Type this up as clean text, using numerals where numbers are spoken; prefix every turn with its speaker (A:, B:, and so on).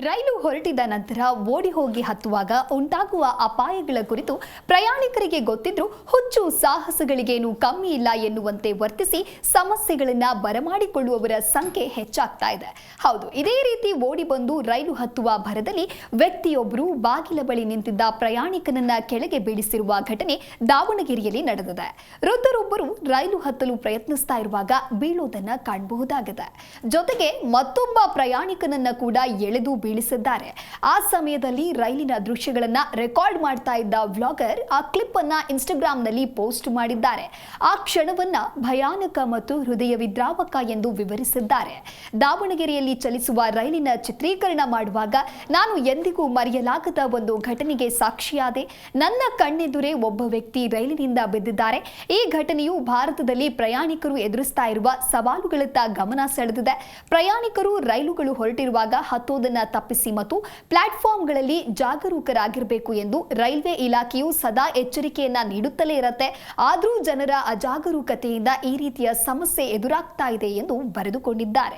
A: ರೈಲು ಹೊರಟಿದ ನಂತರ ಓಡಿ ಹೋಗಿ ಹತ್ತುವಾಗ ಉಂಟಾಗುವ ಅಪಾಯಗಳ ಕುರಿತು ಪ್ರಯಾಣಿಕರಿಗೆ ಗೊತ್ತಿದ್ರೂ ಹುಚ್ಚು ಸಾಹಸಗಳಿಗೇನು ಕಮ್ಮಿ ಇಲ್ಲ ಎನ್ನುವಂತೆ ವರ್ತಿಸಿ ಸಮಸ್ಯೆಗಳನ್ನ ಬರಮಾಡಿಕೊಳ್ಳುವವರ ಸಂಖ್ಯೆ ಹೆಚ್ಚಾಗ್ತಾ ಇದೆ. ಹೌದು, ಇದೇ ರೀತಿ ಓಡಿ ಬಂದು ರೈಲು ಹತ್ತುವ ಭರದಲ್ಲಿ ವ್ಯಕ್ತಿಯೊಬ್ಬರು ಬಾಗಿಲ ಬಳಿ ನಿಂತಿದ್ದ ಪ್ರಯಾಣಿಕನನ್ನ ಕೆಳಗೆ ಬೀಳಿಸಿರುವ ಘಟನೆ ದಾವಣಗೆರೆಯಲ್ಲಿ ನಡೆದಿದೆ. ವೃದ್ಧರೊಬ್ಬರು ರೈಲು ಹತ್ತಲು ಪ್ರಯತ್ನಿಸ್ತಾ ಇರುವಾಗ ಬೀಳೋದನ್ನ ಕಾಣಬಹುದಾಗಿದೆ. ಜೊತೆಗೆ ಮತ್ತೊಬ್ಬ ಪ್ರಯಾಣಿಕನನ್ನ ಕೂಡ ಎಳೆದು ಬೀಳಿಸಿದ್ದಾರೆ. ಆ ಸಮಯದಲ್ಲಿ ರೈಲಿನ ದೃಶ್ಯಗಳನ್ನ ರೆಕಾರ್ಡ್ ಮಾಡ್ತಾ ಇದ್ದ ವ್ಲಾಗರ್ ಆ ಕ್ಲಿಪ್ ಅನ್ನ ಇನ್ಸ್ಟಾಗ್ರಾಂನಲ್ಲಿ ಪೋಸ್ಟ್ ಮಾಡಿದ್ದಾರೆ. ಆ ಕ್ಷಣವನ್ನ ಭಯಾನಕ ಮತ್ತು ಹೃದಯ ವಿದ್ರಾವಕ ಎಂದು ವಿವರಿಸಿದ್ದಾರೆ. ದಾವಣಗೆರೆಯಲ್ಲಿ ಚಲಿಸುವ ರೈಲಿನ ಚಿತ್ರೀಕರಣ ಮಾಡುವಾಗ ನಾನು ಎಂದಿಗೂ ಮರೆಯಲಾಗದ ಒಂದು ಘಟನೆಗೆ ಸಾಕ್ಷಿಯಾದೆ. ನನ್ನ ಕಣ್ಣೆದುರೇ ಒಬ್ಬ ವ್ಯಕ್ತಿ ರೈಲಿನಿಂದ ಬಿದ್ದಿದ್ದಾರೆ. ಈ ಘಟನೆಯು ಭಾರತದಲ್ಲಿ ಪ್ರಯಾಣಿಕರು ಎದುರಿಸ್ತಾ ಇರುವ ಸವಾಲುಗಳತ್ತ ಗಮನ ಸೆಳೆದಿದೆ. ಪ್ರಯಾಣಿಕರು ರೈಲುಗಳು ಹೊರಟಿರುವಾಗ ಹತ್ತೋದನ್ನ ತಪ್ಪಿಸಿ ಮತ್ತು ಪ್ಲಾಟ್ಫಾರ್ಮ್ಗಳಲ್ಲಿ ಜಾಗರೂಕರಾಗಿರಬೇಕು ಎಂದು ರೈಲ್ವೆ ಇಲಾಖೆಯು ಸದಾ ಎಚ್ಚರಿಕೆಯನ್ನ ನೀಡುತ್ತಲೇ ಇರುತ್ತೆ. ಆದರೂ ಜನರ ಅಜಾಗರೂಕತೆಯಿಂದ ಈ ರೀತಿಯ ಸಮಸ್ಯೆ ಎದುರಾಗ್ತಾ ಇದೆ ಎಂದು ಬರೆದುಕೊಂಡಿದ್ದಾರೆ.